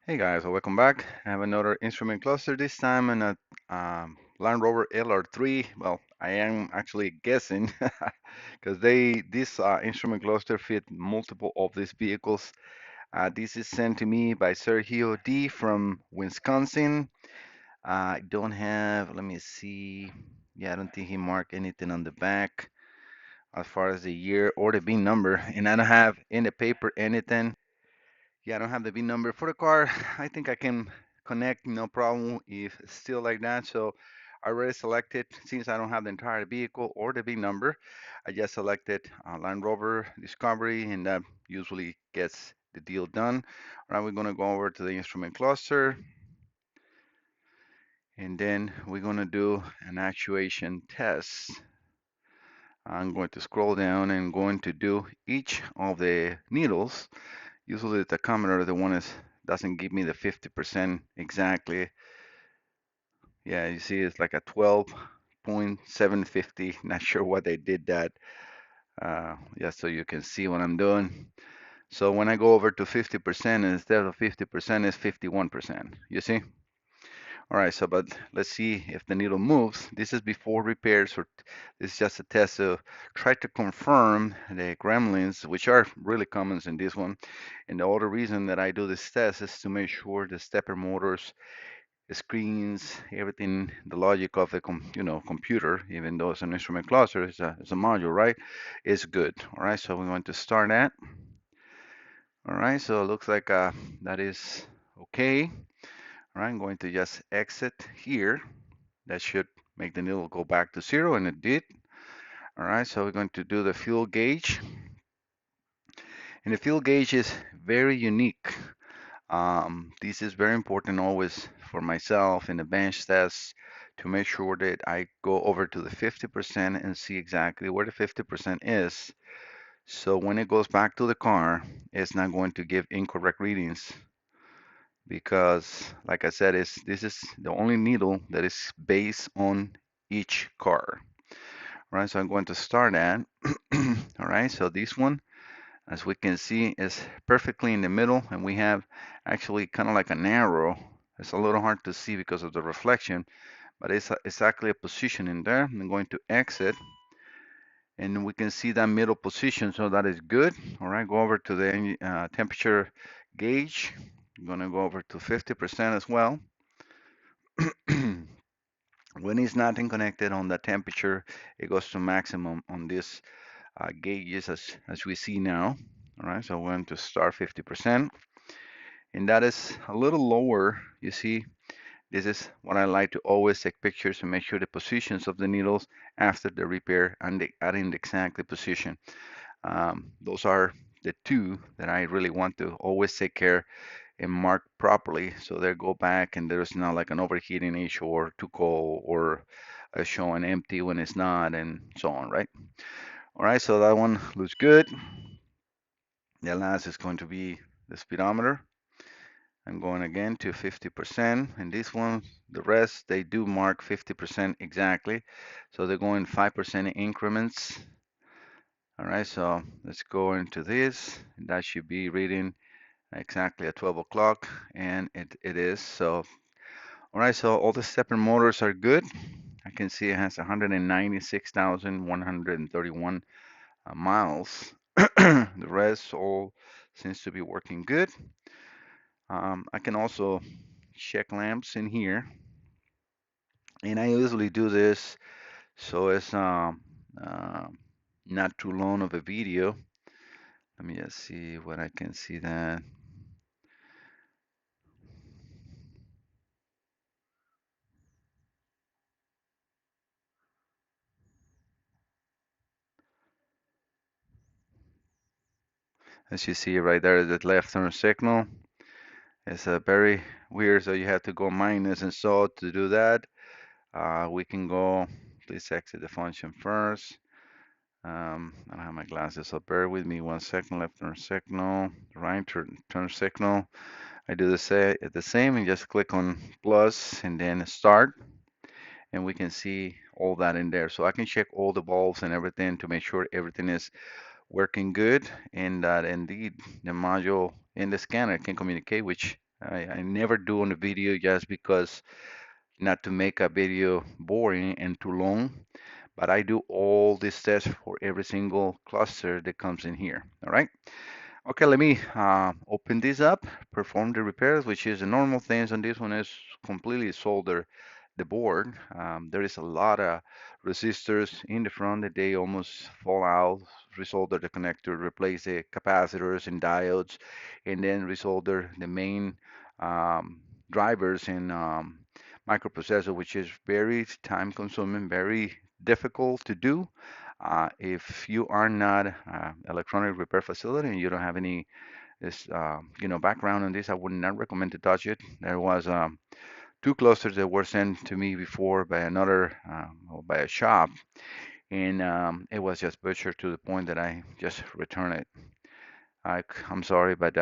Hey guys, welcome back. I have another instrument cluster this time and a Land Rover LR3. Well, I am actually guessing because this instrument cluster fit multiple of these vehicles. This is sent to me by Sergio D from Wisconsin. I don't have, let me see. Yeah, I don't think he marked anything on the back as far as the year or the VIN number, and I don't have in the paper anything. Yeah, I don't have the VIN number for the car. I think I can connect, no problem if it's still like that. So I already selected, since I don't have the entire vehicle or the VIN number, I just selected Land Rover Discovery, and that usually gets the deal done. All right, we're going to go over to the instrument cluster, and then we're going to do an actuation test. I'm going to scroll down and going to do each of the needles. Usually the tachometer, the one is doesn't give me the 50% exactly. Yeah, you see it's like a 12.750. Not sure what they did that. Just so you can see what I'm doing. So when I go over to 50%, instead of 50% is 51%. You see? All right, so but let's see if the needle moves. This is before repairs, or this is just a test to try to confirm the gremlins, which are really common in this one. And the other reason that I do this test is to make sure the stepper motors, the screens, everything, the logic of the computer, even though it's an instrument cluster, it's a module, right? Is good. All right, so we want to start that. All right, so it looks like that is okay. All right, I'm going to just exit here. That should make the needle go back to zero, and it did. All right, so we're going to do the fuel gauge. And the fuel gauge is very unique. This is very important always for myself in the bench test to make sure that I go over to the 50% and see exactly where the 50% is. So when it goes back to the car, it's not going to give incorrect readings because, like I said, this is the only needle that is based on each car. All right, so I'm going to start at. All right, so this one, as we can see, is perfectly in the middle, and we have actually kind of like an arrow. It's a little hard to see because of the reflection, but it's exactly a position in there. I'm going to exit, and we can see that middle position, so that is good. All right, go over to the temperature gauge. I'm going to go over to 50% as well. When it's not connected on the temperature, it goes to maximum on this gauges as we see now. All right, so we're going to start 50%, and that is a little lower. You see, this is what I like to always take pictures to make sure the positions of the needles after the repair and in the exact position. Those are the two that I really want to always take care and mark properly so they go back and there's not like an overheating issue or too cold or showing empty when it's not and so on, right? All right, so that one looks good. The last is going to be the speedometer. I'm going again to 50%, and this one, the rest, they do mark 50% exactly. So they're going 5% increments. All right, so let's go into this. That should be reading exactly at 12 o'clock, and it is. So, all right, so all the stepper motors are good. I can see it has 196,131 miles. The rest all seems to be working good. I can also check lamps in here, and I usually do this so it's uh, not too long of a video. Let me just see what I can see that. As you see right there, the left turn signal is very weird, so you have to go minus and so to do that. We can go, please exit the function first. I don't have my glasses, so bear with me 1 second. Left turn signal, right turn signal. I do the same and just click on plus and then start, and we can see all that in there. So I can check all the bulbs and everything to make sure everything is working good and that indeed the module in the scanner can communicate, which I never do on a video just because not to make a video boring and too long, but I do all these tests for every single cluster that comes in here. All right. Okay, let me open this up, perform the repairs, which is the normal things, and this one is completely solder the board. There is a lot of resistors in the front that they almost fall out, resolder the connector, replace the capacitors and diodes, and then resolder the main um, drivers and microprocessor, which is very time consuming, very difficult to do. If you are not electronic repair facility and you don't have any background on this, I would not recommend to touch it. There was two clusters that were sent to me before by another or by a shop, and it was just butchered to the point that I just returned it. I'm sorry, but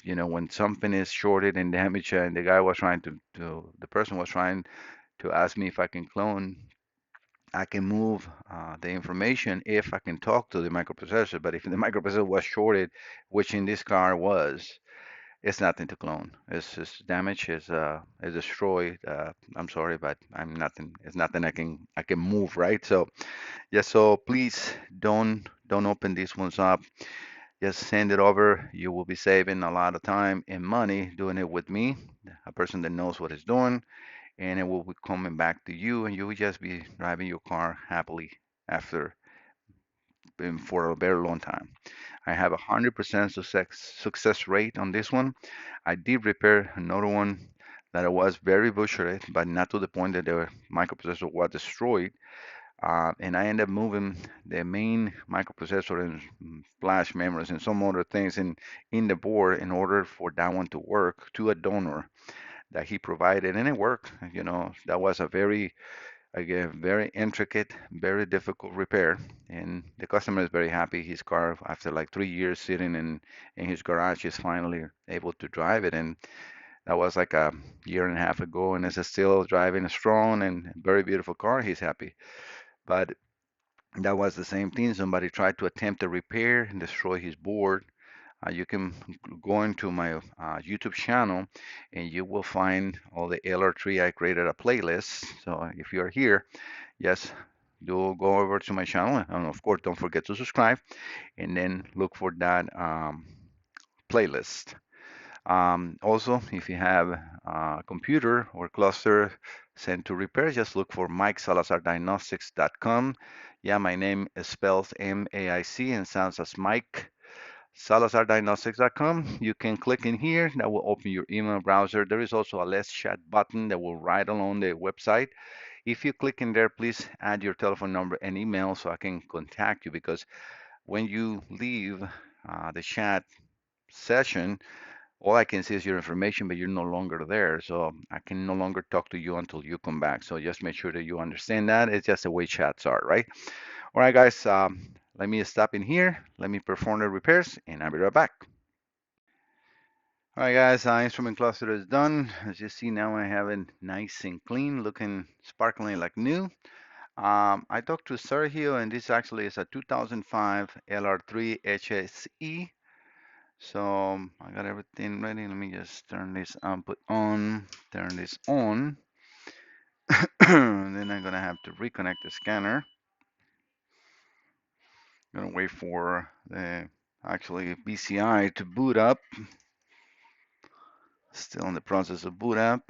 when something is shorted and damaged, and the guy was trying the person was trying to ask me if I can clone, I can move the information if I can talk to the microprocessor. But if the microprocessor was shorted, which in this car was, it's nothing to clone. It's just damage is destroyed. I'm sorry, but I'm nothing. It's nothing I can move, right? So yeah. So please don't open these ones up. Just send it over. You will be saving a lot of time and money doing it with me, a person that knows what it's doing, and it will be coming back to you, and you will just be driving your car happily after for a very long time. I have 100% success rate on this one. I did repair another one that was very butchered, but not to the point that the microprocessor was destroyed. And I ended up moving the main microprocessor and flash memories and some other things in the board in order for that one to work to a donor that he provided, and it worked. That was a very, again, very intricate, very difficult repair, and the customer is very happy. His car, after like 3 years sitting in his garage, is finally able to drive it, and that was like a year and a half ago, and it's still driving strong and very beautiful car. He's happy, but that was the same thing. Somebody tried to attempt a repair and destroy his board. You can go into my YouTube channel and you will find all the LR3. I created a playlist. So if you're here, yes, do go over to my channel. And of course, don't forget to subscribe and then look for that playlist. Also, if you have a computer or cluster sent to repair, just look for MikeSalazarDiagnostics.com. Yeah, my name is spelled MAIC and sounds as Mike. SalazarDiagnostics.com. You can click in here. That will open your email browser. There is also a Let's Chat button that will right along the website. If you click in there, please add your telephone number and email so I can contact you, because when you leave the chat session, all I can see is your information, but you're no longer there. So I can no longer talk to you until you come back. So just make sure that you understand that. It's just the way chats are, right? All right, guys, let me stop in here. Let me perform the repairs, and I'll be right back. All right, guys, instrument cluster is done. As you see now, I have it nice and clean, looking sparkling like new. I talked to Sergio, and this actually is a 2005 LR3 HSE. So I got everything ready. Let me just turn this output on, turn this on. And then I'm gonna have to reconnect the scanner. I'm gonna wait for the actually BCI to boot up. Still in the process of boot up.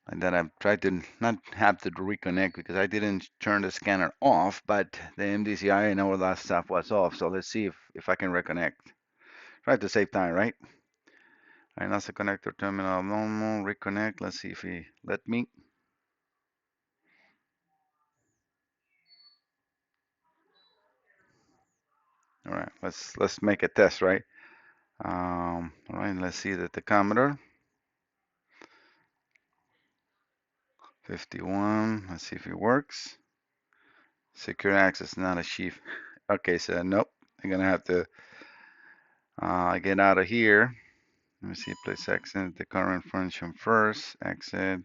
And then I've tried to not have to reconnect because I didn't turn the scanner off, but the MDCI and all that stuff was off. So let's see if I can reconnect. Try to save time, right? And that's the connector terminal normal, reconnect. Let's see if he let me. All right, let's make a test, right? All right, let's see the tachometer. 51. Let's see if it works. Secure access, not achieved. Okay, so nope. I'm gonna have to get out of here. Let me see, place exit the current function first. Exit.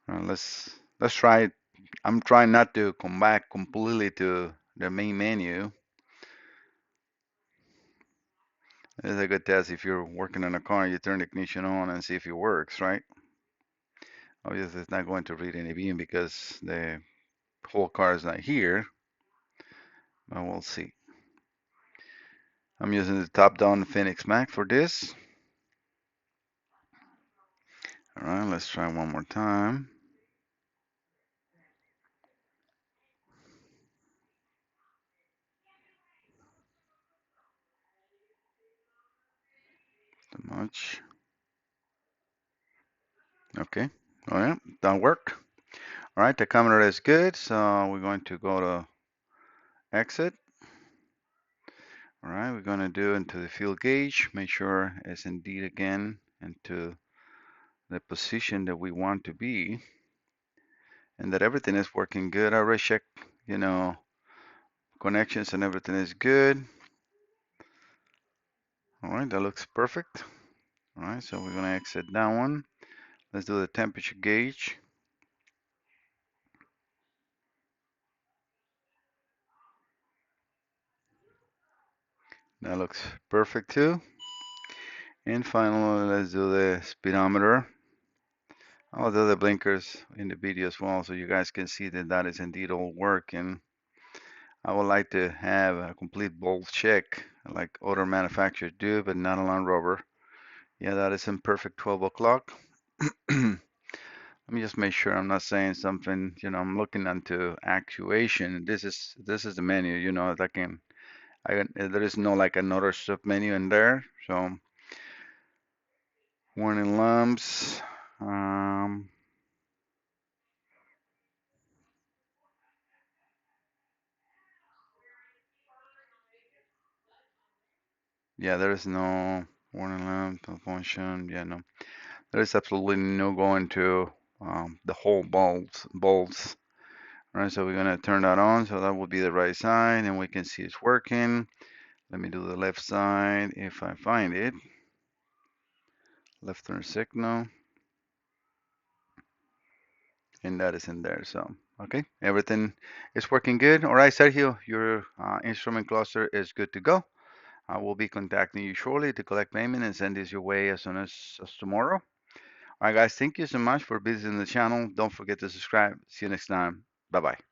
Let's try it. I'm trying not to come back completely to the main menu. It's a good test if you're working on a car, you turn the ignition on and see if it works, right? Obviously, it's not going to read any beam because the whole car is not here, but we'll see. I'm using the top-down Phoenix Mac for this. All right, let's try one more time. Too much. Okay. Oh yeah, that worked. All right, the camera is good, so we're going to go to exit. All right, we're going to do into the fuel gauge, make sure it's indeed again into the position that we want to be, and that everything is working good. I already checked, you know, connections and everything is good. All right, that looks perfect. All right, so we're going to exit that one. Let's do the temperature gauge. That looks perfect too. And finally, let's do the speedometer. I'll do the blinkers in the video as well so you guys can see that that is indeed all working. I would like to have a complete bolt check like other manufacturers do, but not a Land Rover. Yeah, that is in perfect 12 o'clock. Let me just make sure I'm not saying something, you know, I'm looking into actuation. This is the menu, you know, that there is no like another sub menu in there. So warning lamps. Um, yeah, there is no warning lamp function. Yeah, no, there is absolutely no going to the whole bulbs. All right, so we're gonna turn that on. So that will be the right side, and we can see it's working. Let me do the left side if I find it. Left turn signal, and that is in there. So, okay, everything is working good. All right, Sergio, your instrument cluster is good to go. I will be contacting you shortly to collect payment and send this your way as soon as tomorrow. All right, guys, thank you so much for visiting the channel. Don't forget to subscribe. See you next time. Bye bye.